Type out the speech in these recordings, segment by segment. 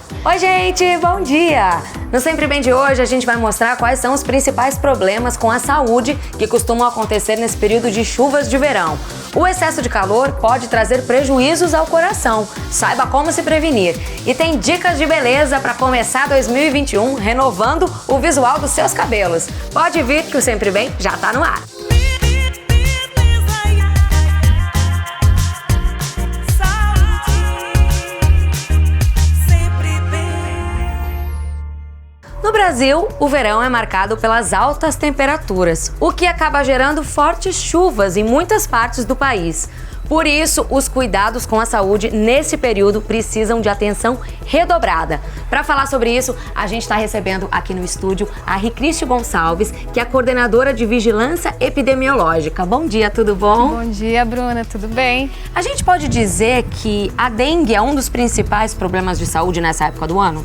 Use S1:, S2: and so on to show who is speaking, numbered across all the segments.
S1: Oi, gente, bom dia! No Sempre Bem de hoje, a gente vai mostrar quais são os principais problemas com a saúde que costumam acontecer nesse período de chuvas de verão. O excesso de calor pode trazer prejuízos ao coração. Saiba como se prevenir. E tem dicas de beleza para começar 2021 renovando o visual dos seus cabelos. Pode vir que o Sempre Bem já tá no ar. No Brasil, o verão é marcado pelas altas temperaturas, o que acaba gerando fortes chuvas em muitas partes do país. Por isso, os cuidados com a saúde nesse período precisam de atenção redobrada. Para falar sobre isso, a gente está recebendo aqui no estúdio a Ricristi Gonçalves, que é coordenadora de Vigilância Epidemiológica. Bom dia, tudo bom?
S2: Bom dia, Bruna, tudo bem?
S1: A gente pode dizer que a dengue é um dos principais problemas de saúde nessa época do ano?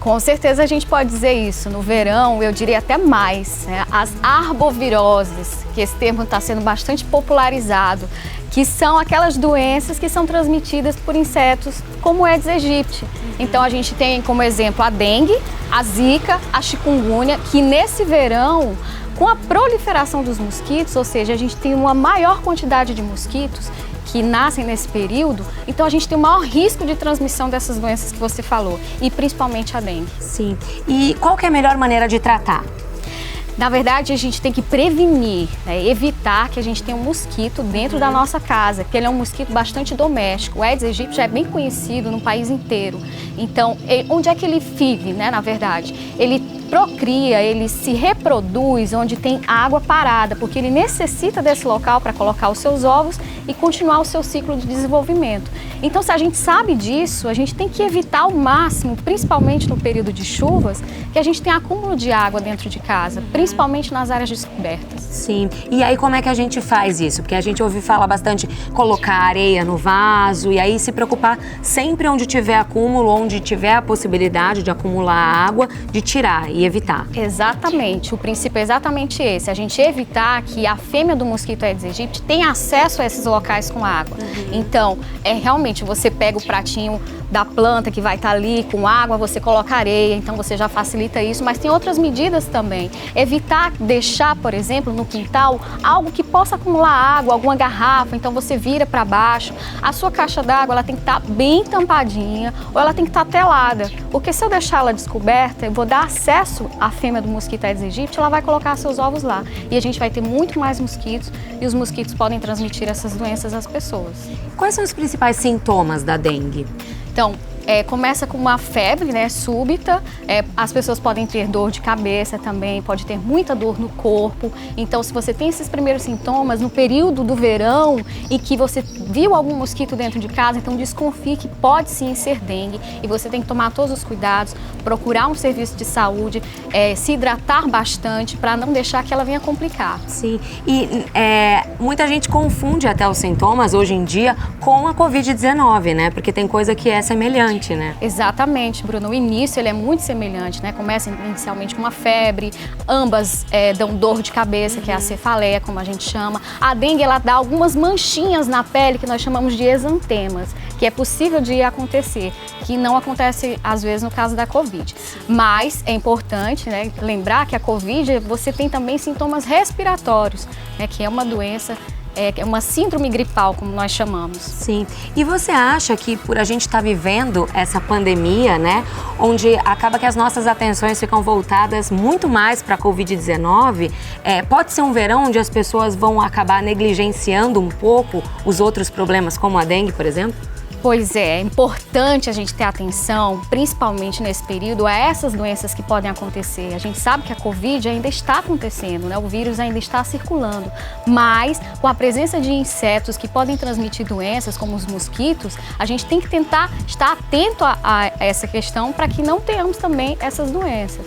S2: Com certeza a gente pode dizer isso. No verão, eu diria até mais, né? As arboviroses, que esse termo está sendo bastante popularizado, que são aquelas doenças que são transmitidas por insetos como o Aedes aegypti. Então a gente tem como exemplo a dengue, a zika, a chikungunya, que nesse verão, com a proliferação dos mosquitos, ou seja, a gente tem uma maior quantidade de mosquitos que nascem nesse período, então a gente tem o maior risco de transmissão dessas doenças que você falou, e principalmente a dengue.
S1: Sim. E qual que é a melhor maneira de tratar?
S2: Na verdade, a gente tem que prevenir, né, evitar que a gente tenha um mosquito dentro da nossa casa, porque ele é um mosquito bastante doméstico. O Aedes aegypti já é bem conhecido no país inteiro. Então, onde é que ele vive, né, na verdade? Ele procria, ele se reproduz onde tem água parada, porque ele necessita desse local para colocar os seus ovos e continuar o seu ciclo de desenvolvimento. Então, se a gente sabe disso, a gente tem que evitar ao máximo, principalmente no período de chuvas, que a gente tenha acúmulo de água dentro de casa, principalmente nas áreas descobertas.
S1: Sim. E aí como é que a gente faz isso? Porque a gente ouve falar bastante colocar areia no vaso e aí se preocupar sempre onde tiver acúmulo, onde tiver a possibilidade de acumular água, de tirar e evitar.
S2: Exatamente. O princípio é exatamente esse. A gente evitar que a fêmea do mosquito Aedes aegypti tenha acesso a esses locais com água. Então, realmente você pega o pratinho da planta que vai estar ali com água, você coloca areia, então você já facilita isso, mas tem outras medidas também. Evitar deixar, por exemplo, no quintal, algo que possa acumular água, alguma garrafa, então você vira para baixo. A sua caixa d'água, ela tem que estar bem tampadinha ou ela tem que estar telada, porque se eu deixar ela descoberta, eu vou dar acesso à fêmea do mosquito Aedes aegypti, ela vai colocar seus ovos lá e a gente vai ter muito mais mosquitos e os mosquitos podem transmitir essas doenças às pessoas.
S1: Quais são os principais sintomas da dengue?
S2: Então, começa com uma febre, né, súbita, as pessoas podem ter dor de cabeça também, pode ter muita dor no corpo. Então, se você tem esses primeiros sintomas no período do verão e que você viu algum mosquito dentro de casa, então desconfie que pode sim ser dengue e você tem que tomar todos os cuidados, procurar um serviço de saúde, se hidratar bastante para não deixar que ela venha complicar.
S1: Sim, e muita gente confunde até os sintomas hoje em dia com a Covid-19, né? Porque tem coisa que é semelhante. Né?
S2: Exatamente, Bruno. O início ele é muito semelhante, né? Começa inicialmente com uma febre, ambas dão dor de cabeça, que é a cefaleia, como a gente chama. A dengue, ela dá algumas manchinhas na pele que nós chamamos de exantemas, que é possível de acontecer, que não acontece às vezes no caso da Covid. Mas é importante, né, lembrar que a Covid, você tem também sintomas respiratórios, né, que é uma doença, é uma síndrome gripal, como nós chamamos.
S1: Sim. E você acha que por a gente estar vivendo essa pandemia, né, onde acaba que as nossas atenções ficam voltadas muito mais para a Covid-19, pode ser um verão onde as pessoas vão acabar negligenciando um pouco os outros problemas, como a dengue, por exemplo?
S2: Pois é importante a gente ter atenção, principalmente nesse período, a essas doenças que podem acontecer. A gente sabe que a Covid ainda está acontecendo, né? O vírus ainda está circulando, mas com a presença de insetos que podem transmitir doenças, como os mosquitos, a gente tem que tentar estar atento a essa questão para que não tenhamos também essas doenças.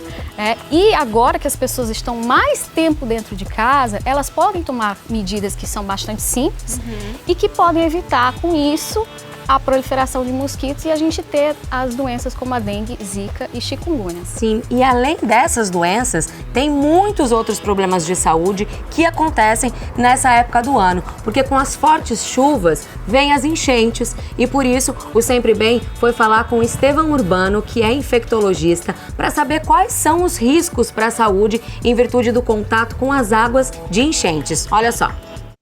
S2: E agora que as pessoas estão mais tempo dentro de casa, elas podem tomar medidas que são bastante simples e que podem evitar com isso a proliferação de mosquitos e a gente ter as doenças como a dengue, zika e chikungunya.
S1: Sim, e além dessas doenças, tem muitos outros problemas de saúde que acontecem nessa época do ano, porque com as fortes chuvas vêm as enchentes e por isso o Sempre Bem foi falar com Estevão Urbano, que é infectologista, para saber quais são os riscos para a saúde em virtude do contato com as águas de enchentes. Olha só.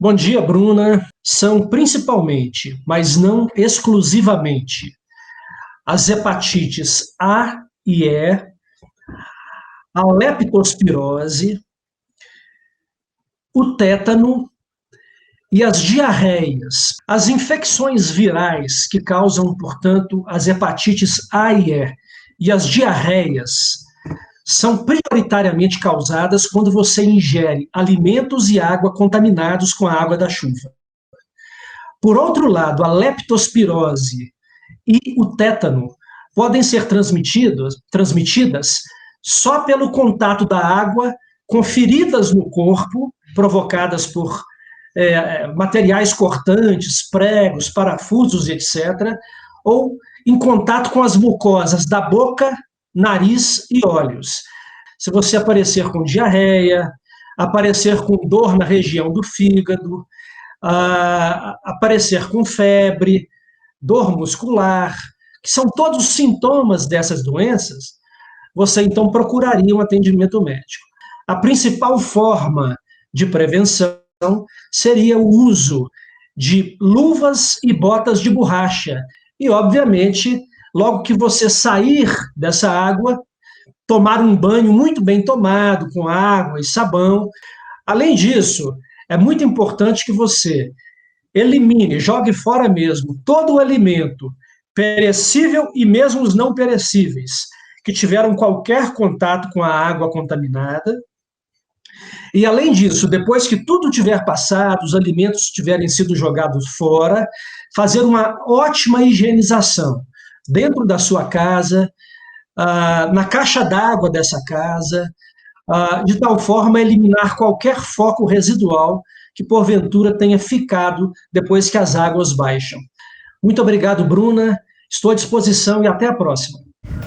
S3: Bom dia, Bruna. São principalmente, mas não exclusivamente, as hepatites A e E, a leptospirose, o tétano e as diarreias. As infecções virais que causam, portanto, as hepatites A e as diarreias são prioritariamente causadas quando você ingere alimentos e água contaminados com a água da chuva. Por outro lado, a leptospirose e o tétano podem ser transmitidas só pelo contato da água com feridas no corpo, provocadas por materiais cortantes, pregos, parafusos, etc., ou em contato com as mucosas da boca, nariz e olhos. Se você aparecer com diarreia, aparecer com dor na região do fígado, aparecer com febre, dor muscular, que são todos sintomas dessas doenças, você então procuraria um atendimento médico. A principal forma de prevenção seria o uso de luvas e botas de borracha. E, obviamente, logo que você sair dessa água, tomar um banho muito bem tomado, com água e sabão. Além disso, é muito importante que você elimine, jogue fora mesmo, todo o alimento perecível e mesmo os não perecíveis, que tiveram qualquer contato com a água contaminada. E, além disso, depois que tudo tiver passado, os alimentos tiverem sido jogados fora, fazer uma ótima higienização dentro da sua casa, na caixa d'água dessa casa, de tal forma a eliminar qualquer foco residual que, porventura, tenha ficado depois que as águas baixam. Muito obrigado, Bruna. Estou à disposição e até a próxima.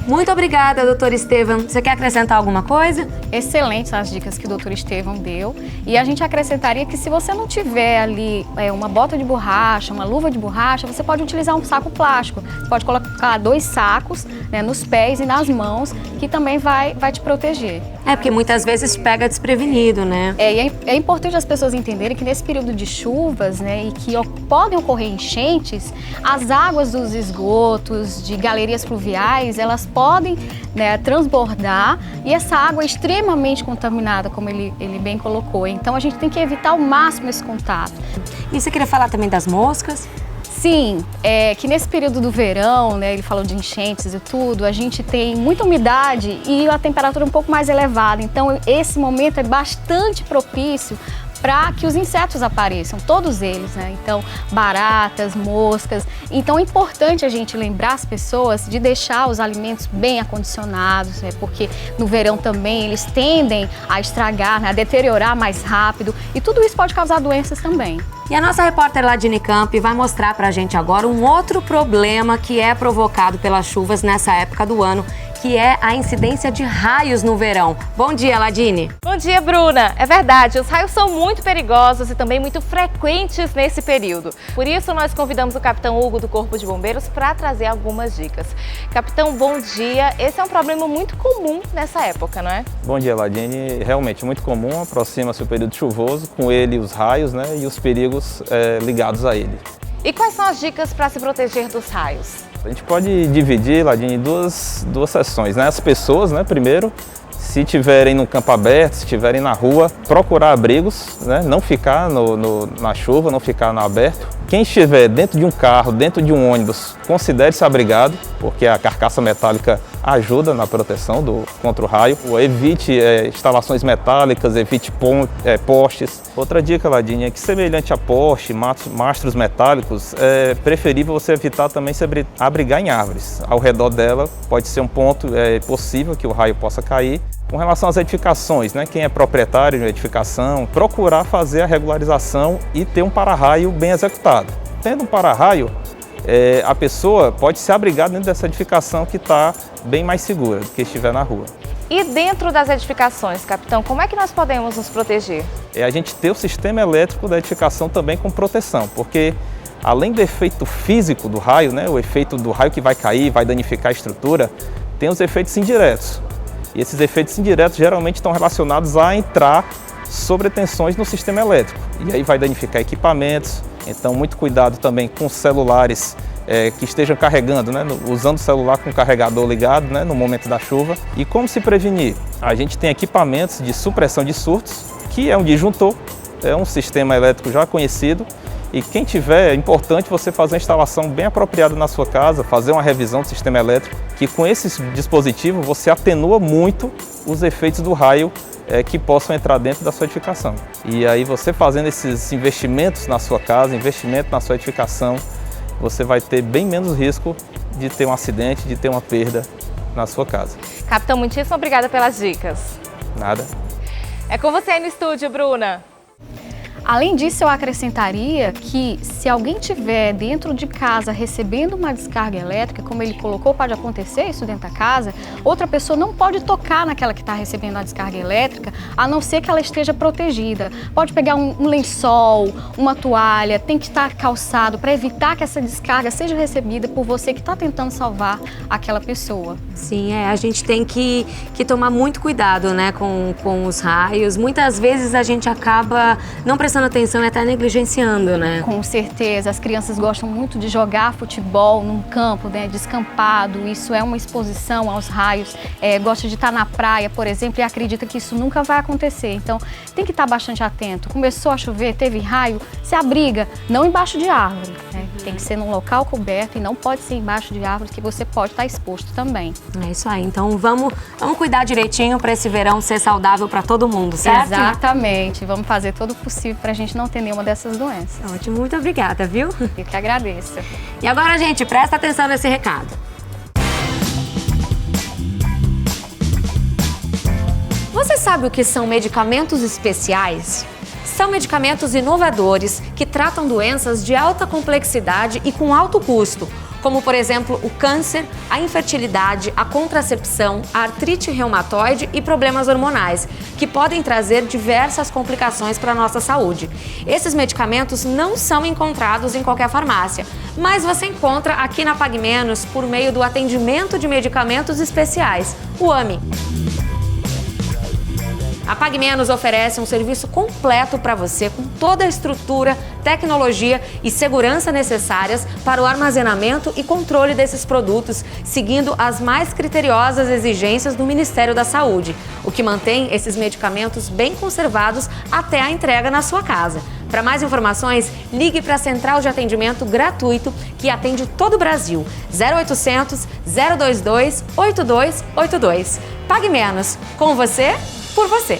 S1: Muito obrigada, doutor Estevão. Você quer acrescentar alguma coisa?
S2: Excelentes as dicas que o doutor Estevão deu. E a gente acrescentaria que se você não tiver ali uma bota de borracha, uma luva de borracha, você pode utilizar um saco plástico. Você pode colocar 2 sacos, né, nos pés e nas mãos, que também vai te proteger.
S1: Porque muitas vezes pega desprevenido, né?
S2: E é importante as pessoas entenderem que nesse período de chuvas, né, e que podem ocorrer enchentes, as águas dos esgotos, de galerias pluviais, elas podem, né, transbordar e essa água é extremamente contaminada, como ele bem colocou. Então a gente tem que evitar ao máximo esse contato.
S1: E você queria falar também das moscas?
S2: Sim, que nesse período do verão, né, ele falou de enchentes e tudo, a gente tem muita umidade e a temperatura um pouco mais elevada. Então esse momento é bastante propício para que os insetos apareçam, todos eles, né? Então, baratas, moscas. Então, é importante a gente lembrar as pessoas de deixar os alimentos bem acondicionados, né? Porque no verão também eles tendem a estragar, né? A deteriorar mais rápido e tudo isso pode causar doenças também.
S1: E a nossa repórter Ladine Campi vai mostrar pra gente agora um outro problema que é provocado pelas chuvas nessa época do ano, que é a incidência de raios no verão. Bom dia, Ladine.
S4: Bom dia, Bruna. É verdade, os raios são muito perigosos e também muito frequentes nesse período. Por isso, nós convidamos o Capitão Hugo do Corpo de Bombeiros para trazer algumas dicas. Capitão, bom dia. Esse é um problema muito comum nessa época, não é?
S5: Bom dia, Ladine. Realmente muito comum, aproxima-se o período chuvoso, com ele os raios, né, e os perigos ligados a ele.
S4: E quais são as dicas para se proteger dos raios?
S5: A gente pode dividir, Ladine, em duas sessões, né? As pessoas, né, primeiro, se estiverem no campo aberto, se estiverem na rua, procurar abrigos, né? Não ficar na chuva, não ficar no aberto. Quem estiver dentro de um carro, dentro de um ônibus, considere-se abrigado, porque a carcaça metálica ajuda na proteção contra o raio. Evite instalações metálicas, evite postes. Outra dica, Ladine, é que semelhante a poste, mastros metálicos, é preferível você evitar também se abrigar em árvores. Ao redor dela pode ser um ponto possível que o raio possa cair. Com relação às edificações, né? Quem é proprietário de uma edificação, procurar fazer a regularização e ter um para-raio bem executado. Tendo um para-raio, a pessoa pode se abrigar dentro dessa edificação que está bem mais segura do que estiver na rua.
S4: E dentro das edificações, capitão, como é que nós podemos nos proteger?
S5: É a gente ter o sistema elétrico da edificação também com proteção, porque além do efeito físico do raio, né, o efeito do raio que vai cair, vai danificar a estrutura, tem os efeitos indiretos. E esses efeitos indiretos geralmente estão relacionados a entrar sobretensões no sistema elétrico. E aí vai danificar equipamentos, então muito cuidado também com celulares que estejam carregando, né, usando o celular com o carregador ligado, né, no momento da chuva. E como se prevenir? A gente tem equipamentos de supressão de surtos, que é um disjuntor, é um sistema elétrico já conhecido, e quem tiver, é importante você fazer uma instalação bem apropriada na sua casa, fazer uma revisão do sistema elétrico, que com esse dispositivo você atenua muito os efeitos do raio que possam entrar dentro da sua edificação. E aí você fazendo esses investimentos na sua casa, investimento na sua edificação, você vai ter bem menos risco de ter um acidente, de ter uma perda na sua casa.
S4: Capitão, muitíssimo obrigada pelas dicas.
S5: Nada.
S4: É com você aí no estúdio, Bruna.
S2: Além disso, eu acrescentaria que se alguém tiver dentro de casa recebendo uma descarga elétrica, como ele colocou, pode acontecer isso dentro da casa, outra pessoa não pode tocar naquela que está recebendo a descarga elétrica, a não ser que ela esteja protegida. Pode pegar um lençol, uma toalha, tem que estar calçado para evitar que essa descarga seja recebida por você que está tentando salvar aquela pessoa.
S1: Sim, a gente tem que tomar muito cuidado, né, com os raios. Muitas vezes a gente acaba não prestando atenção e até negligenciando, né?
S2: Com certeza, as crianças gostam muito de jogar futebol num campo, né, descampado, isso é uma exposição aos raios, gosta de estar na praia, por exemplo, e acredita que isso nunca vai acontecer, então tem que estar bastante atento. Começou a chover, teve raio, se abriga, não embaixo de árvore, né? Tem que ser num local coberto e não pode ser embaixo de árvores que você pode estar exposto também.
S1: É isso aí, então vamos cuidar direitinho para esse verão ser saudável para todo mundo, certo?
S2: Exatamente, vamos fazer todo o possível para a gente não ter nenhuma dessas doenças.
S1: Ótimo, muito obrigada, viu?
S2: Eu que agradeço.
S1: E agora, gente, presta atenção nesse recado. Você sabe o que são medicamentos especiais? São medicamentos inovadores que tratam doenças de alta complexidade e com alto custo, como, por exemplo, o câncer, a infertilidade, a contracepção, a artrite reumatoide e problemas hormonais, que podem trazer diversas complicações para a nossa saúde. Esses medicamentos não são encontrados em qualquer farmácia, mas você encontra aqui na Pague Menos por meio do atendimento de medicamentos especiais, o AME. A Pague Menos oferece um serviço completo para você, com toda a estrutura, tecnologia e segurança necessárias para o armazenamento e controle desses produtos, seguindo as mais criteriosas exigências do Ministério da Saúde, o que mantém esses medicamentos bem conservados até a entrega na sua casa. Para mais informações, ligue para a Central de Atendimento Gratuito, que atende todo o Brasil, 0800 022 8282. Pague Menos, com você, por você.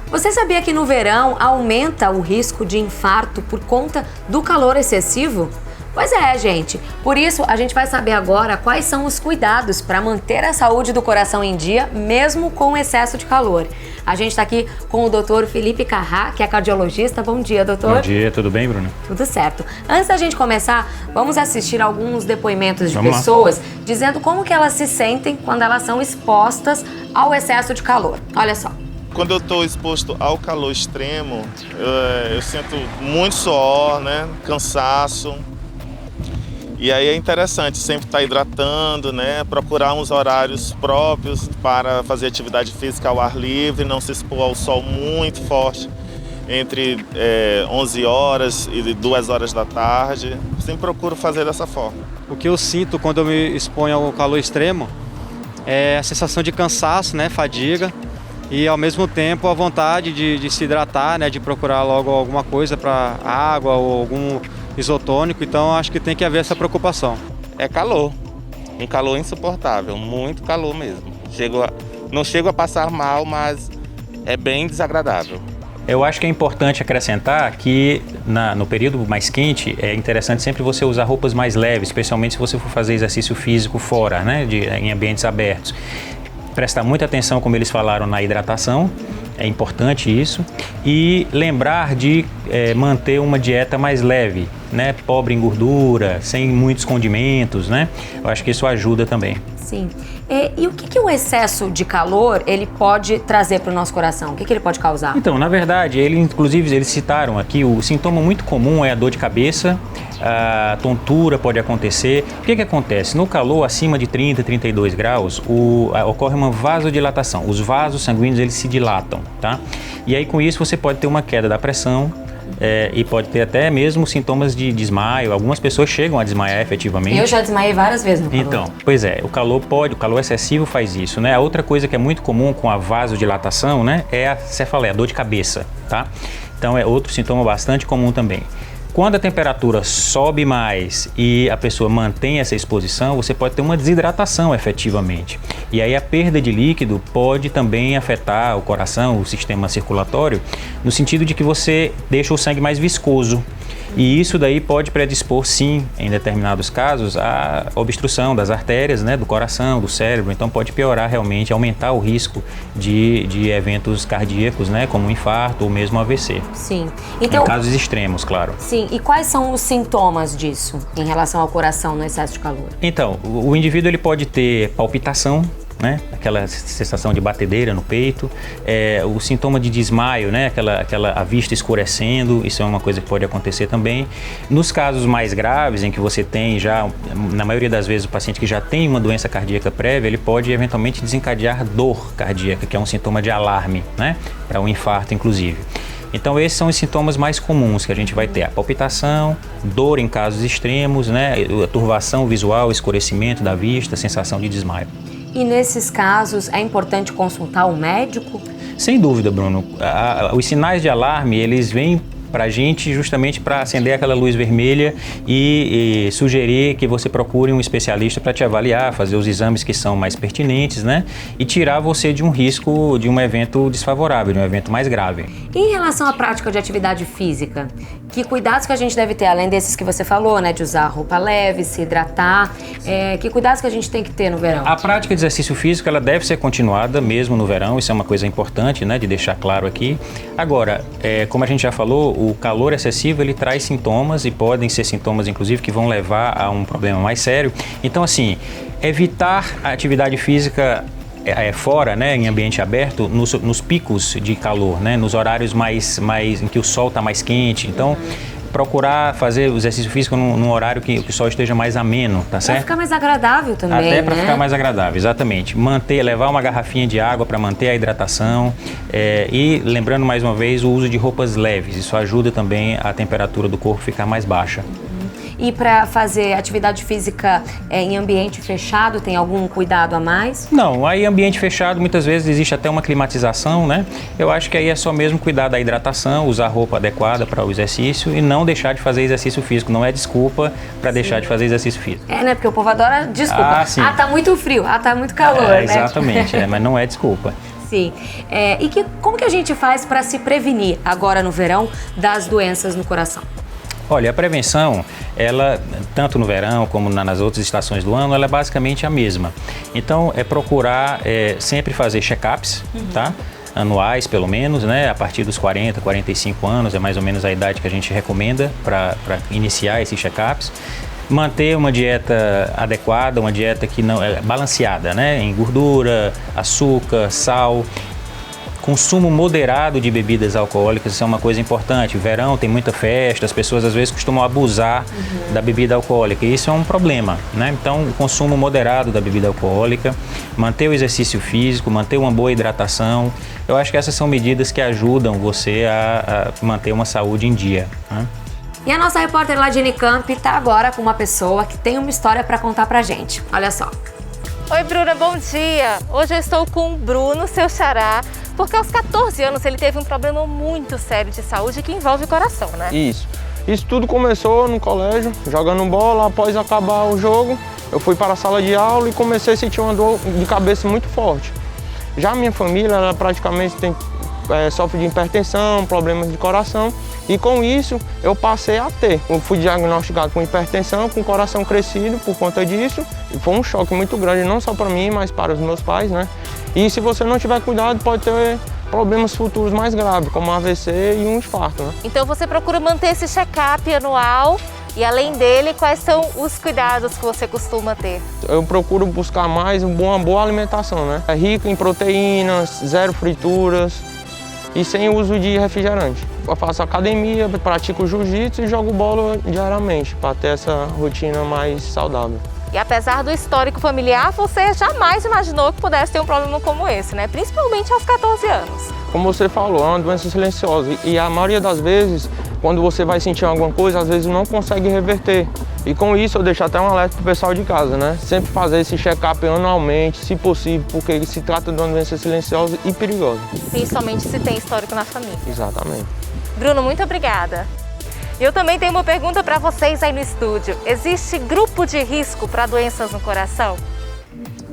S1: Você sabia que no verão aumenta o risco de infarto por conta do calor excessivo? Pois é, gente. Por isso, a gente vai saber agora quais são os cuidados para manter a saúde do coração em dia, mesmo com excesso de calor. A gente está aqui com o Dr. Felipe Carrá, que é cardiologista. Bom dia, doutor.
S6: Bom dia, tudo bem, Bruna?
S1: Tudo certo. Antes da gente começar, vamos assistir alguns depoimentos de pessoas dizendo como que elas se sentem quando elas são expostas ao excesso de calor. Olha só.
S7: Quando eu estou exposto ao calor extremo, eu sinto muito suor, né? Cansaço. E aí é interessante sempre estar hidratando, né? Procurar uns horários próprios para fazer atividade física ao ar livre, não se expor ao sol muito forte entre 11 horas e 2 horas da tarde. Sempre procuro fazer dessa forma.
S6: O que eu sinto quando eu me exponho ao calor extremo é a sensação de cansaço, né? Fadiga. E ao mesmo tempo a vontade de se hidratar, né? De procurar logo alguma coisa para água ou algum isotônico, então acho que tem que haver essa preocupação.
S8: É calor, um calor insuportável, muito calor mesmo. Não chego a passar mal, mas é bem desagradável.
S9: Eu acho que é importante acrescentar que no período mais quente é interessante sempre você usar roupas mais leves, especialmente se você for fazer exercício físico fora, né? Em ambientes abertos. Prestar muita atenção, como eles falaram, na hidratação, é importante isso, e lembrar de manter uma dieta mais leve, né, pobre em gordura, sem muitos condimentos, né? Eu acho que isso ajuda também.
S1: Sim. E o que o excesso de calor ele pode trazer para o nosso coração? O que ele pode causar?
S9: Então, na verdade, eles citaram aqui, o sintoma muito comum é a dor de cabeça, a tontura pode acontecer. O que acontece? No calor acima de 30, 32 graus, ocorre uma vasodilatação. Os vasos sanguíneos eles se dilatam, tá? E aí com isso você pode ter uma queda da pressão, e pode ter até mesmo sintomas de desmaio. Algumas pessoas chegam a desmaiar efetivamente.
S1: Eu já desmaiei várias vezes no calor.
S9: Então, pois é, o calor excessivo faz isso, né? A outra coisa que é muito comum com a vasodilatação, né, é a cefaleia, a dor de cabeça, tá? Então é outro sintoma bastante comum também. Quando a temperatura sobe mais e a pessoa mantém essa exposição, você pode ter uma desidratação efetivamente. E aí a perda de líquido pode também afetar o coração, o sistema circulatório, no sentido de que você deixa o sangue mais viscoso. E isso daí pode predispor, sim, em determinados casos, a obstrução das artérias, né, do coração, do cérebro. Então pode piorar realmente, aumentar o risco de eventos cardíacos, né, como um infarto ou mesmo AVC.
S1: Sim. Então,
S9: em casos extremos, claro.
S1: Sim. E quais são os sintomas disso em relação ao coração no excesso de calor?
S9: Então, o indivíduo ele pode ter palpitação, né? Aquela sensação de batedeira no peito, o sintoma de desmaio, né? A vista escurecendo, isso é uma coisa que pode acontecer também. Nos casos mais graves, em que você tem já, na maioria das vezes, o paciente que já tem uma doença cardíaca prévia, ele pode eventualmente desencadear dor cardíaca, que é um sintoma de alarme, né? Para um infarto, inclusive. Então esses são os sintomas mais comuns que a gente vai ter: a palpitação, dor em casos extremos, né? A turvação visual, escurecimento da vista, sensação de desmaio.
S1: E nesses casos é importante consultar um médico?
S9: Sem dúvida, Bruno. Os sinais de alarme, eles vêm para a gente justamente para acender aquela luz vermelha e sugerir que você procure um especialista para te avaliar, fazer os exames que são mais pertinentes, né? E tirar você de um risco de um evento desfavorável, de um evento mais grave.
S1: E em relação à prática de atividade física, que cuidados que a gente deve ter, além desses que você falou, né? De usar roupa leve, se hidratar, que cuidados que a gente tem que ter no verão?
S9: A prática de exercício físico, ela deve ser continuada mesmo no verão, isso é uma coisa importante, né? De deixar claro aqui. Agora, como a gente já falou, o calor excessivo ele traz sintomas e podem ser sintomas inclusive que vão levar a um problema mais sério. Então assim, evitar a atividade física fora, né, em ambiente aberto, nos picos de calor, né, nos horários mais em que o sol está mais quente. Então procurar fazer o exercício físico num horário que o sol esteja mais ameno, tá certo?
S1: Para ficar mais agradável também,
S9: até para
S1: né?
S9: ficar mais agradável, exatamente. Levar uma garrafinha de água para manter a hidratação e lembrando mais uma vez o uso de roupas leves. Isso ajuda também a temperatura do corpo ficar mais baixa.
S1: E para fazer atividade física em ambiente fechado, tem algum cuidado a mais?
S9: Não, aí ambiente fechado muitas vezes existe até uma climatização, né? Eu acho que aí é só mesmo cuidar da hidratação, usar roupa adequada para o exercício e não deixar de fazer exercício físico. Não é desculpa para deixar de fazer exercício físico.
S1: Né? Porque o povo adora desculpa. Tá muito frio, tá muito calor, né?
S9: Exatamente, mas não é desculpa.
S1: Sim. Como que a gente faz para se prevenir agora no verão das doenças no coração?
S9: Olha, a prevenção, ela, tanto no verão como nas outras estações do ano, ela é basicamente a mesma. Então, é procurar sempre fazer check-ups, tá? Anuais, pelo menos, né? A partir dos 40, 45 anos, é mais ou menos a idade que a gente recomenda para iniciar esses check-ups. Manter uma dieta adequada, uma dieta que não é balanceada, né? Em gordura, açúcar, sal. Consumo moderado de bebidas alcoólicas, isso é uma coisa importante. Verão tem muita festa, as pessoas às vezes costumam abusar da bebida alcoólica e isso é um problema, né? Então, o consumo moderado da bebida alcoólica, manter o exercício físico, manter uma boa hidratação. Eu acho que essas são medidas que ajudam você a manter uma saúde em dia, né?
S1: E a nossa repórter Ladine Camp está agora com uma pessoa que tem uma história para contar pra gente. Olha só.
S4: Oi, Bruna, bom dia. Hoje eu estou com o Bruno, seu xará, porque aos 14 anos ele teve um problema muito sério de saúde que envolve o coração, né?
S10: Isso tudo começou no colégio, jogando bola. Após acabar o jogo, eu fui para a sala de aula e comecei a sentir uma dor de cabeça muito forte. Já a minha família, ela praticamente sofre de hipertensão, problemas de coração, e com isso eu passei a ter. Eu fui diagnosticado com hipertensão, com o coração crescido por conta disso, e foi um choque muito grande, não só para mim, mas para os meus pais, né? E se você não tiver cuidado, pode ter problemas futuros mais graves, como AVC e um infarto, né?
S4: Então você procura manter esse check-up anual E além dele, quais são os cuidados que você costuma ter?
S10: Eu procuro buscar mais uma boa alimentação, né? É rico em proteínas, zero frituras e sem uso de refrigerante. Eu faço academia, pratico jiu-jitsu e jogo bola diariamente para ter essa rotina mais saudável.
S4: E apesar do histórico familiar, você jamais imaginou que pudesse ter um problema como esse, né? Principalmente aos 14 anos.
S10: Como você falou, é uma doença silenciosa e a maioria das vezes, quando você vai sentir alguma coisa, às vezes não consegue reverter. E com isso eu deixo até um alerta pro pessoal de casa, né? Sempre fazer esse check-up anualmente, se possível, porque ele se trata de uma doença silenciosa e perigosa.
S4: Principalmente se tem histórico na família.
S10: Exatamente.
S4: Bruno, muito obrigada. Eu também tenho uma pergunta para vocês aí no estúdio. Existe grupo de risco para doenças no coração?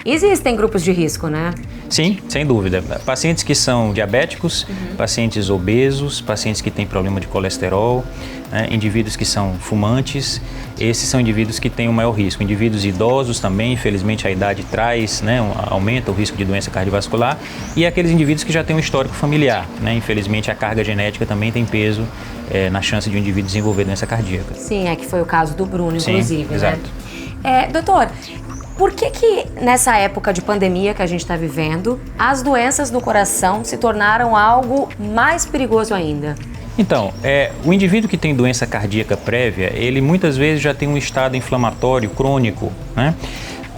S1: Existem grupos de risco, né?
S9: Sim, sem dúvida. Pacientes que são diabéticos, pacientes obesos, pacientes que têm problema de colesterol, né, indivíduos que são fumantes, esses são indivíduos que têm o maior risco. Indivíduos idosos também, infelizmente a idade traz, né, aumenta o risco de doença cardiovascular, e aqueles indivíduos que já têm um histórico familiar, né, infelizmente a carga genética também tem peso na chance de um indivíduo desenvolver doença cardíaca.
S1: Sim, é que foi o caso do Bruno, inclusive.
S9: Sim, exato.
S1: Né? Doutor, por que nessa época de pandemia que a gente está vivendo, as doenças do coração se tornaram algo mais perigoso ainda?
S9: Então, o indivíduo que tem doença cardíaca prévia, ele muitas vezes já tem um estado inflamatório crônico, né?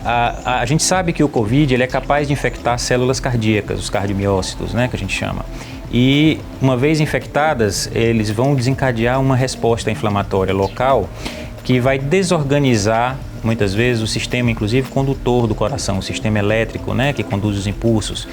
S9: A gente sabe que o Covid ele é capaz de infectar células cardíacas, os cardiomiócitos, né, que a gente chama. E uma vez infectadas, eles vão desencadear uma resposta inflamatória local que vai desorganizar muitas vezes o sistema, inclusive condutor do coração, o sistema elétrico, né, que conduz os impulsos,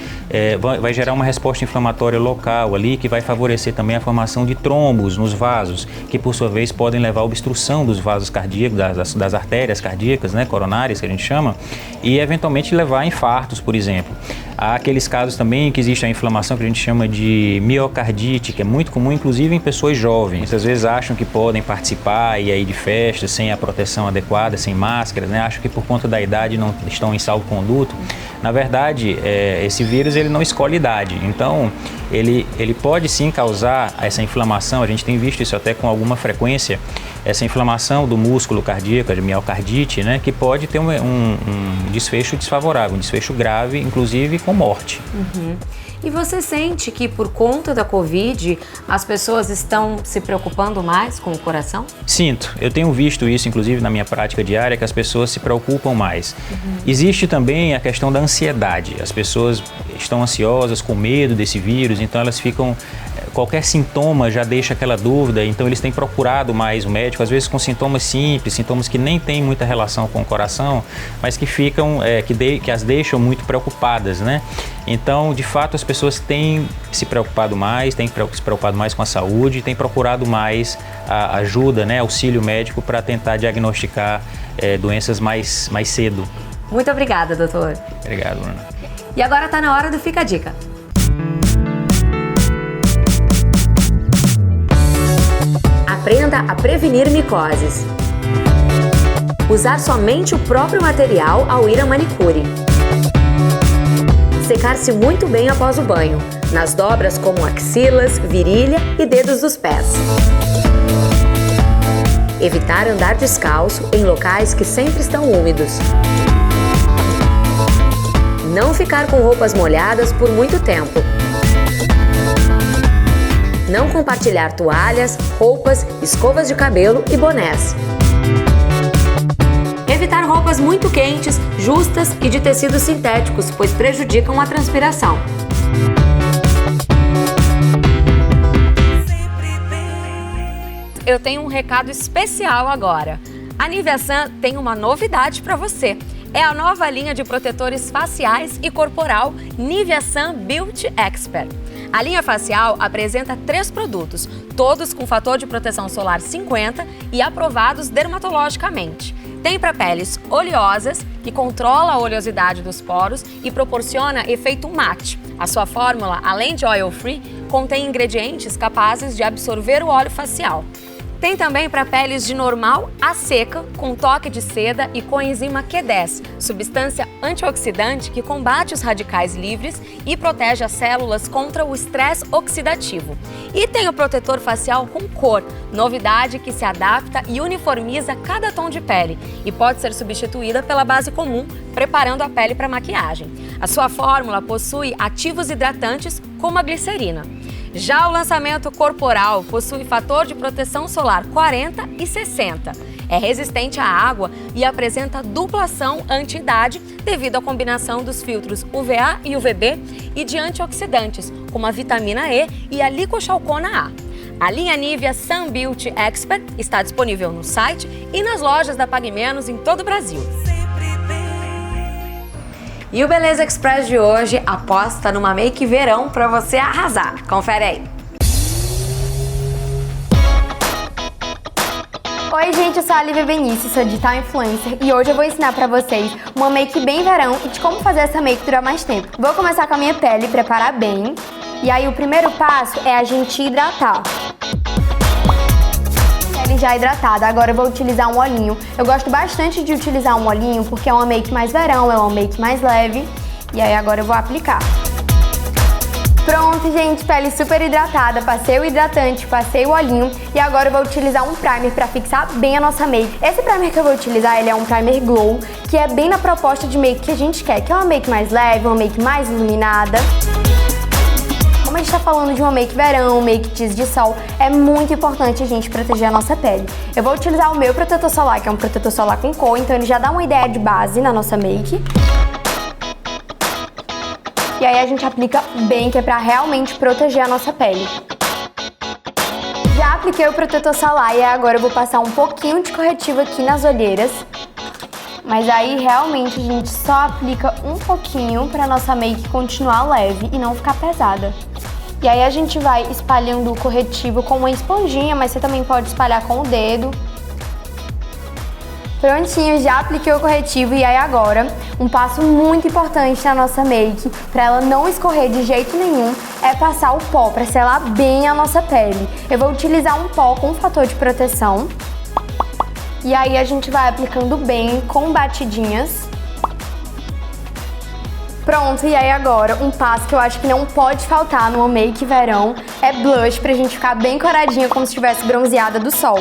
S9: vai gerar uma resposta inflamatória local ali que vai favorecer também a formação de trombos nos vasos, que por sua vez podem levar à obstrução dos vasos cardíacos, das artérias cardíacas, né, coronárias que a gente chama, e eventualmente levar a infartos, por exemplo. Há aqueles casos também que existe a inflamação que a gente chama de miocardite, que é muito comum, inclusive em pessoas jovens. Muitas vezes acham que podem participar e aí de festas sem a proteção adequada, sem máscaras, né? Acham que por conta da idade não estão em salvo-conduto. Na verdade, esse vírus ele não escolhe idade, então ele pode sim causar essa inflamação. A gente tem visto isso até com alguma frequência, essa inflamação do músculo cardíaco, a miocardite, né, que pode ter um desfecho desfavorável, um desfecho grave, inclusive com morte.
S1: E você sente que por conta da Covid as pessoas estão se preocupando mais com o coração?
S9: Sinto. Eu tenho visto isso, inclusive na minha prática diária, que as pessoas se preocupam mais. Existe também a questão da ansiedade. As pessoas estão ansiosas, com medo desse vírus, então elas ficam... Qualquer sintoma já deixa aquela dúvida, então eles têm procurado mais o médico, às vezes com sintomas simples, sintomas que nem têm muita relação com o coração, mas que ficam, que as deixam muito preocupadas, né? Então, de fato, as pessoas têm se preocupado mais, têm se preocupado mais com a saúde, têm procurado mais a ajuda, né, auxílio médico para tentar diagnosticar doenças mais cedo.
S1: Muito obrigada, doutor.
S9: Obrigado, Luna.
S1: E agora está na hora do Fica a Dica. Aprenda a prevenir micoses. Usar somente o próprio material ao ir à manicure. Secar-se muito bem após o banho, nas dobras como axilas, virilha e dedos dos pés. Evitar andar descalço em locais que sempre estão úmidos. Não ficar com roupas molhadas por muito tempo. Não compartilhar toalhas, roupas, escovas de cabelo e bonés. Evitar roupas muito quentes, justas e de tecidos sintéticos, pois prejudicam a transpiração. Eu tenho um recado especial agora. A Nivea Sun tem uma novidade para você. É a nova linha de protetores faciais e corporal Nivea Sun Beauty Expert. A linha facial apresenta 3 produtos, todos com fator de proteção solar 50 e aprovados dermatologicamente. Tem para peles oleosas, que controla a oleosidade dos poros e proporciona efeito mate. A sua fórmula, além de oil free, contém ingredientes capazes de absorver o óleo facial. Tem também para peles de normal a seca, com toque de seda e coenzima Q10, substância antioxidante que combate os radicais livres e protege as células contra o estresse oxidativo. E tem o protetor facial com cor, novidade que se adapta e uniformiza cada tom de pele e pode ser substituída pela base comum, preparando a pele para maquiagem. A sua fórmula possui ativos hidratantes como a glicerina. Já o lançamento corporal possui fator de proteção solar 40 e 60. É resistente à água e apresenta dupla ação anti-idade devido à combinação dos filtros UVA e UVB e de antioxidantes, como a vitamina E e a licochalcona A. A linha Nivea Sun Beauty Expert está disponível no site e nas lojas da Pague Menos em todo o Brasil. E o Beleza Express de hoje aposta numa make verão para você arrasar. Confere aí.
S11: Oi gente, eu sou a Lívia Benício, sou digital influencer e hoje eu vou ensinar pra vocês uma make bem verão e de como fazer essa make durar mais tempo. Vou começar com a minha pele, preparar bem. E aí o primeiro passo é a gente hidratar. Pele já hidratada, agora eu vou utilizar um olhinho. Eu gosto bastante de utilizar um olhinho porque é uma make mais verão, é uma make mais leve. E aí agora eu vou aplicar. Pronto, gente, pele super hidratada, passei o hidratante, passei o olhinho e agora eu vou utilizar um primer para fixar bem a nossa make. Esse primer que eu vou utilizar, ele é um primer glow, que é bem na proposta de make que a gente quer, que é uma make mais leve, uma make mais iluminada. Como a gente tá falando de uma make verão, make dias de sol, é muito importante a gente proteger a nossa pele. Eu vou utilizar o meu protetor solar, que é um protetor solar com cor, então ele já dá uma ideia de base na nossa make. E aí a gente aplica bem, que é pra realmente proteger a nossa pele. Já apliquei o protetor solar e agora eu vou passar um pouquinho de corretivo aqui nas olheiras. Mas aí realmente a gente só aplica um pouquinho pra nossa make continuar leve e não ficar pesada. E aí a gente vai espalhando o corretivo com uma esponjinha, mas você também pode espalhar com o dedo. Prontinho, já apliquei o corretivo e aí agora, um passo muito importante na nossa make, para ela não escorrer de jeito nenhum, é passar o pó para selar bem a nossa pele. Eu vou utilizar um pó com fator de proteção. E aí a gente vai aplicando bem com batidinhas. Pronto, e aí agora, um passo que eu acho que não pode faltar numa make verão é blush, pra gente ficar bem coradinha, como se estivesse bronzeada do sol.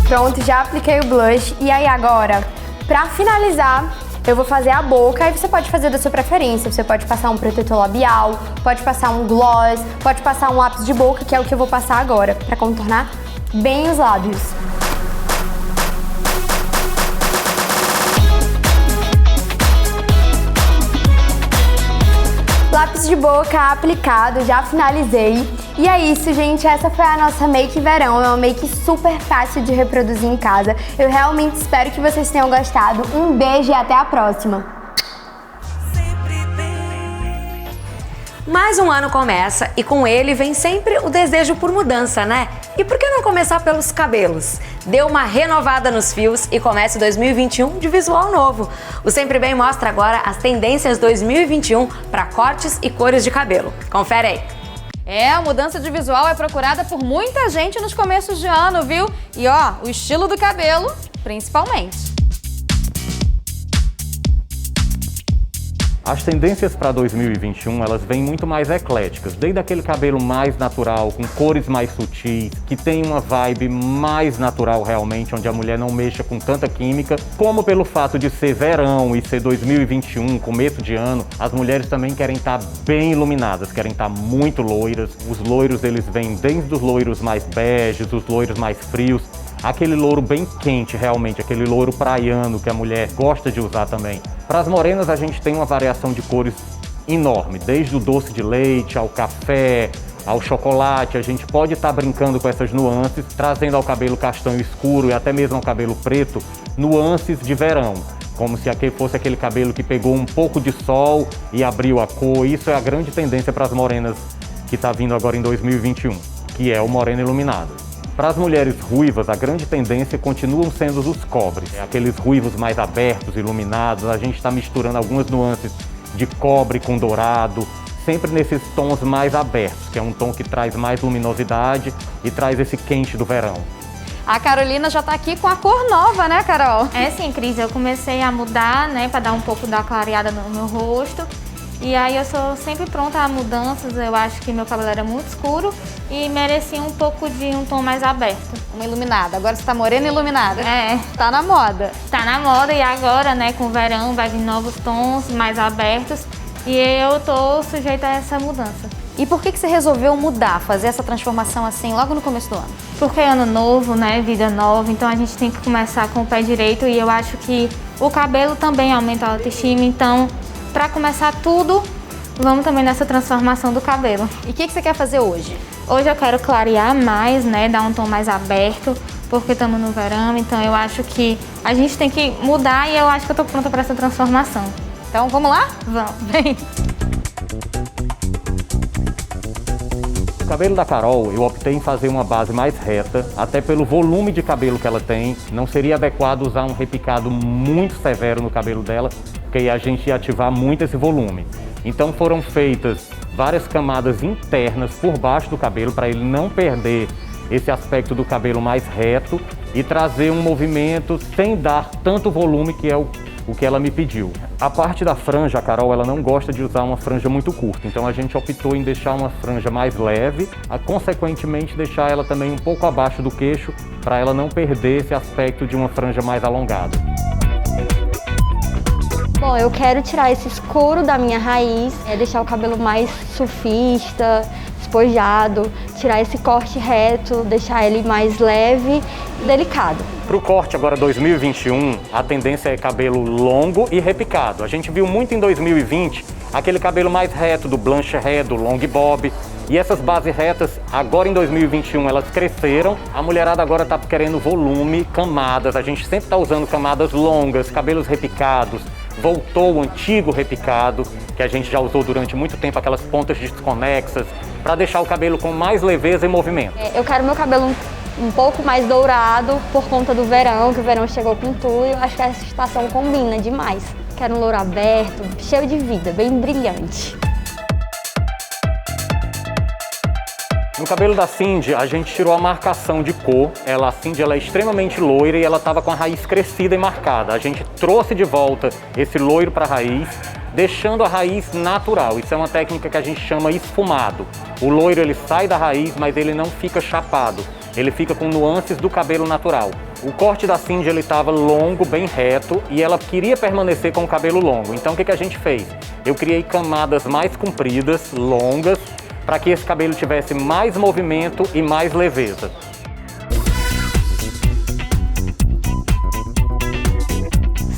S11: Pronto, já apliquei o blush e aí agora, pra finalizar, eu vou fazer a boca. Aí você pode fazer da sua preferência, você pode passar um protetor labial, pode passar um gloss, pode passar um lápis de boca, que é o que eu vou passar agora, pra contornar bem os lábios. Lápis de boca aplicado, já finalizei. E é isso, gente, essa foi a nossa make verão, é uma make super fácil de reproduzir em casa. Eu realmente espero que vocês tenham gostado. Um beijo e até a próxima!
S1: Mais um ano começa e com ele vem sempre o desejo por mudança, né? E por que não começar pelos cabelos? Dê uma renovada nos fios e comece 2021 de visual novo. O Sempre Bem mostra agora as tendências 2021 para cortes e cores de cabelo. Confere aí!
S2: A mudança de visual é procurada por muita gente nos começos de ano, viu? E ó, o estilo do cabelo, principalmente.
S12: As tendências para 2021, elas vêm muito mais ecléticas, desde aquele cabelo mais natural, com cores mais sutis, que tem uma vibe mais natural realmente, onde a mulher não mexa com tanta química, como pelo fato de ser verão e ser 2021, começo de ano, as mulheres também querem estar bem iluminadas, querem estar muito loiras. Os loiros, eles vêm desde os loiros mais beges, os loiros mais frios, aquele louro bem quente realmente, aquele louro praiano que a mulher gosta de usar também. Para as morenas a gente tem uma variação de cores enorme, desde o doce de leite ao café, ao chocolate. A gente pode estar brincando com essas nuances, trazendo ao cabelo castanho escuro e até mesmo ao cabelo preto, nuances de verão. Como se aquele fosse aquele cabelo que pegou um pouco de sol e abriu a cor. Isso é a grande tendência para as morenas que está vindo agora em 2021, que é o moreno iluminado. Para as mulheres ruivas, a grande tendência continuam sendo os cobres. Aqueles ruivos mais abertos, iluminados, a gente está misturando algumas nuances de cobre com dourado, sempre nesses tons mais abertos, que é um tom que traz mais luminosidade e traz esse quente do verão.
S2: A Carolina já tá aqui com a cor nova, né, Carol?
S13: É sim, Cris, eu comecei a mudar, né, para dar um pouco da clareada no meu rosto. E aí eu sou sempre pronta a mudanças, eu acho que meu cabelo era muito escuro e merecia um pouco de um tom mais aberto.
S2: Uma iluminada, agora você tá morena e iluminada.
S13: É.
S2: Tá na moda.
S13: Tá na moda e agora, né, com o verão vai vir novos tons mais abertos e eu tô sujeita a essa mudança.
S2: E por que você resolveu mudar, fazer essa transformação assim logo no começo do ano?
S13: Porque é ano novo, né, vida nova, então a gente tem que começar com o pé direito e eu acho que o cabelo também aumenta a autoestima, então para começar tudo, vamos também nessa transformação do cabelo.
S2: E o que você quer fazer hoje?
S13: Hoje eu quero clarear mais, né, dar um tom mais aberto, porque estamos no verão, então eu acho que a gente tem que mudar e eu acho que eu tô pronta para essa transformação.
S2: Então vamos lá?
S13: Vamos, vem!
S12: O cabelo da Carol, eu optei em fazer uma base mais reta, até pelo volume de cabelo que ela tem. Não seria adequado usar um repicado muito severo no cabelo dela, porque aí a gente ia ativar muito esse volume. Então foram feitas várias camadas internas por baixo do cabelo, para ele não perder esse aspecto do cabelo mais reto e trazer um movimento sem dar tanto volume, que é o que ela me pediu. A parte da franja, a Carol, ela não gosta de usar uma franja muito curta, então a gente optou em deixar uma franja mais leve, consequentemente deixar ela também um pouco abaixo do queixo, para ela não perder esse aspecto de uma franja mais alongada.
S11: Bom, eu quero tirar esse escuro da minha raiz, deixar o cabelo mais surfista, despojado, tirar esse corte reto, deixar ele mais leve e delicado.
S12: Para o corte agora 2021, a tendência é cabelo longo e repicado. A gente viu muito em 2020 aquele cabelo mais reto do blanche hair, do long bob. E essas bases retas, agora em 2021, elas cresceram. A mulherada agora está querendo volume, camadas. A gente sempre está usando camadas longas, cabelos repicados. Voltou o antigo repicado, que a gente já usou durante muito tempo, aquelas pontas desconexas, para deixar o cabelo com mais leveza e movimento.
S11: Eu quero meu cabelo um pouco mais dourado por conta do verão, que o verão chegou com tudo e eu acho que essa estação combina demais. Quero um louro aberto, cheio de vida, bem brilhante.
S12: No cabelo da Cindy, a gente tirou a marcação de cor. A Cindy ela é extremamente loira e ela estava com a raiz crescida e marcada. A gente trouxe de volta esse loiro para a raiz, deixando a raiz natural. Isso é uma técnica que a gente chama esfumado. O loiro ele sai da raiz, mas ele não fica chapado. Ele fica com nuances do cabelo natural. O corte da Cindy ele estava longo, bem reto, e ela queria permanecer com o cabelo longo. Então o que a gente fez? Eu criei camadas mais compridas, longas, para que esse cabelo tivesse mais movimento e mais leveza.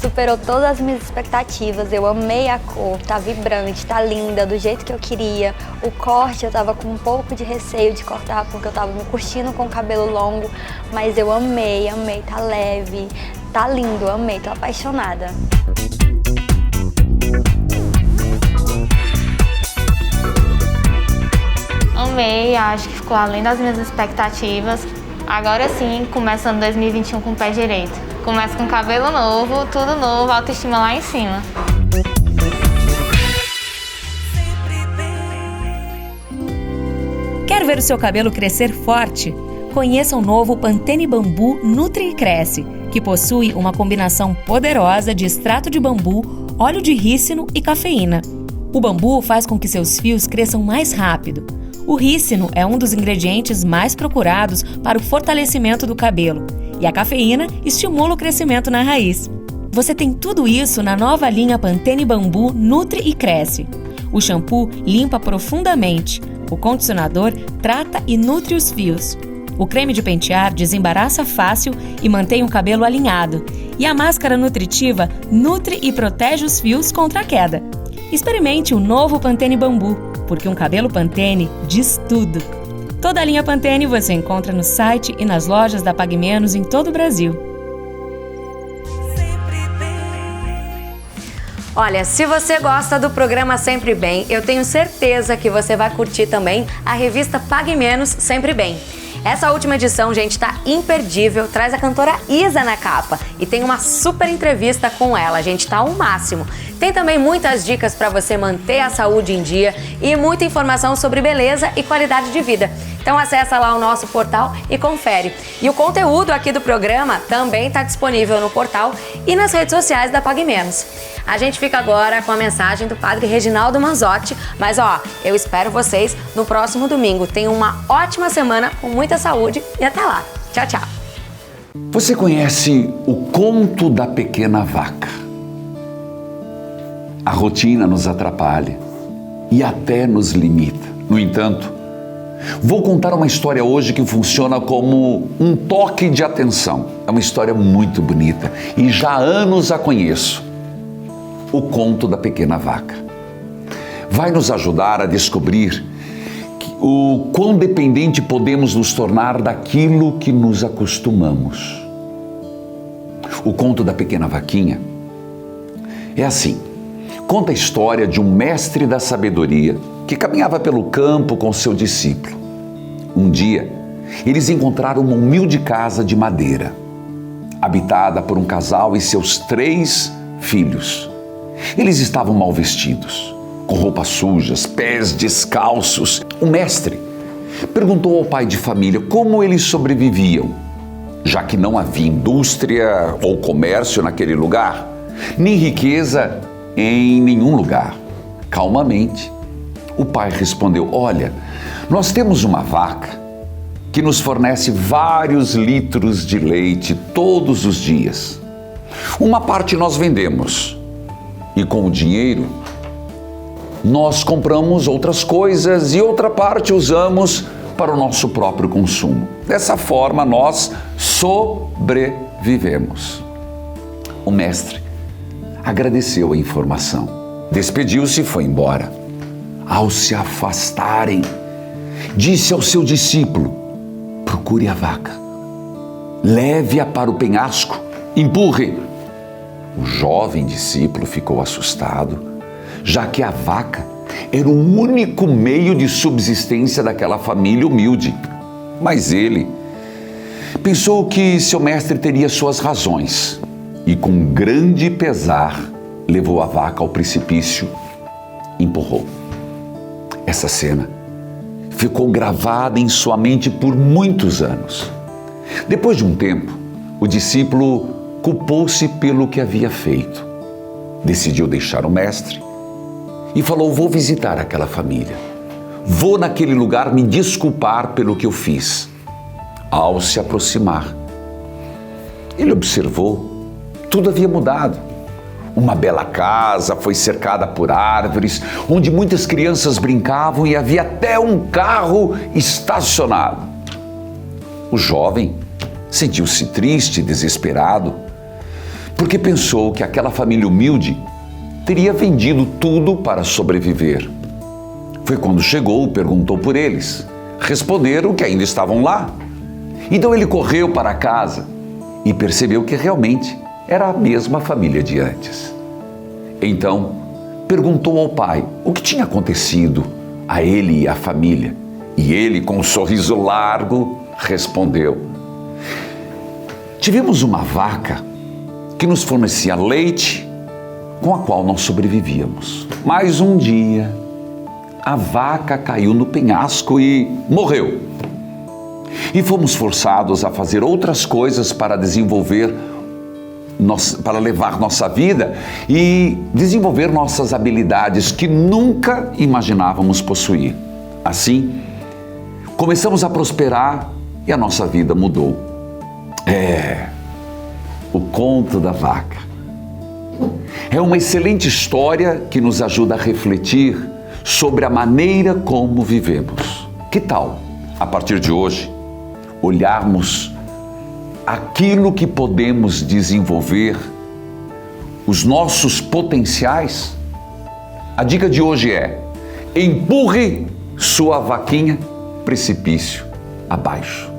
S11: Superou todas as minhas expectativas, eu amei a cor, tá vibrante, tá linda, do jeito que eu queria. O corte eu tava com um pouco de receio de cortar, porque eu tava me curtindo com o cabelo longo, mas eu amei, tá leve, tá lindo, amei, tô apaixonada.
S13: Amei, acho que ficou além das minhas expectativas. Agora sim, começando 2021 com o pé direito. Começa com cabelo novo, tudo novo, autoestima lá em cima.
S14: Quer ver o seu cabelo crescer forte? Conheça o novo Pantene Bambu Nutri e Cresce, que possui uma combinação poderosa de extrato de bambu, óleo de rícino e cafeína. O bambu faz com que seus fios cresçam mais rápido. O rícino é um dos ingredientes mais procurados para o fortalecimento do cabelo, e a cafeína estimula o crescimento na raiz. Você tem tudo isso na nova linha Pantene Bambu Nutri e Cresce. O shampoo limpa profundamente, o condicionador trata e nutre os fios. O creme de pentear desembaraça fácil e mantém o cabelo alinhado. E a máscara nutritiva nutre e protege os fios contra a queda. Experimente o novo Pantene Bambu, porque um cabelo Pantene diz tudo. Toda a linha Pantene você encontra no site e nas lojas da Pague Menos em todo o Brasil.
S1: Olha, se você gosta do programa Sempre Bem, eu tenho certeza que você vai curtir também a revista Pague Menos Sempre Bem. Essa última edição, gente, tá imperdível, traz a cantora Isa na capa e tem uma super entrevista com ela, gente, tá o máximo. Tem também muitas dicas para você manter a saúde em dia e muita informação sobre beleza e qualidade de vida. Então acessa lá o nosso portal e confere. E o conteúdo aqui do programa também está disponível no portal e nas redes sociais da Pague Menos. A gente fica agora com a mensagem do Padre Reginaldo Manzotti, mas eu espero vocês no próximo domingo. Tenham uma ótima semana com muita saúde e até lá. Tchau, tchau.
S15: Você conhece o conto da pequena vaca? A rotina nos atrapalha e até nos limita. No entanto, vou contar uma história hoje que funciona como um toque de atenção. É uma história muito bonita e já há anos a conheço. O conto da pequena vaca. Vai nos ajudar a descobrir o quão dependente podemos nos tornar daquilo que nos acostumamos. O conto da pequena vaquinha é assim. Conta a história de um mestre da sabedoria que caminhava pelo campo com seu discípulo. Um dia, eles encontraram uma humilde casa de madeira, habitada por um casal e seus 3 filhos. Eles estavam mal vestidos, com roupas sujas, pés descalços. O mestre perguntou ao pai de família como eles sobreviviam, já que não havia indústria ou comércio naquele lugar, nem riqueza em nenhum lugar. Calmamente, o pai respondeu: olha, nós temos uma vaca que nos fornece vários litros de leite todos os dias. Uma parte nós vendemos e com o dinheiro nós compramos outras coisas e outra parte usamos para o nosso próprio consumo. Dessa forma nós sobrevivemos. O mestre agradeceu a informação, despediu-se e foi embora. Ao se afastarem, disse ao seu discípulo: procure a vaca, leve-a para o penhasco, empurre. O jovem discípulo ficou assustado, já que a vaca era o único meio de subsistência daquela família humilde. Mas ele pensou que seu mestre teria suas razões e, com grande pesar, levou a vaca ao precipício e empurrou. Essa cena ficou gravada em sua mente por muitos anos. Depois de um tempo, o discípulo culpou-se pelo que havia feito. Decidiu deixar o mestre e falou: vou visitar aquela família. Vou naquele lugar me desculpar pelo que eu fiz. Ao se aproximar, ele observou, tudo havia mudado. Uma bela casa foi cercada por árvores, onde muitas crianças brincavam e havia até um carro estacionado. O jovem sentiu-se triste e desesperado, porque pensou que aquela família humilde teria vendido tudo para sobreviver. Foi quando chegou, perguntou por eles. Responderam que ainda estavam lá. Então ele correu para casa e percebeu que realmente era a mesma família de antes. Então perguntou ao pai o que tinha acontecido a ele e à família. E ele, com um sorriso largo, respondeu: tivemos uma vaca que nos fornecia leite, com a qual nós sobrevivíamos. Mas um dia, a vaca caiu no penhasco e morreu. E fomos forçados a fazer outras coisas para para levar nossa vida e desenvolver nossas habilidades que nunca imaginávamos possuir. Assim, começamos a prosperar e a nossa vida mudou. O conto da vaca é uma excelente história que nos ajuda a refletir sobre a maneira como vivemos. Que tal, a partir de hoje, olharmos aquilo que podemos desenvolver, os nossos potenciais? A dica de hoje é: empurre sua vaquinha precipício abaixo.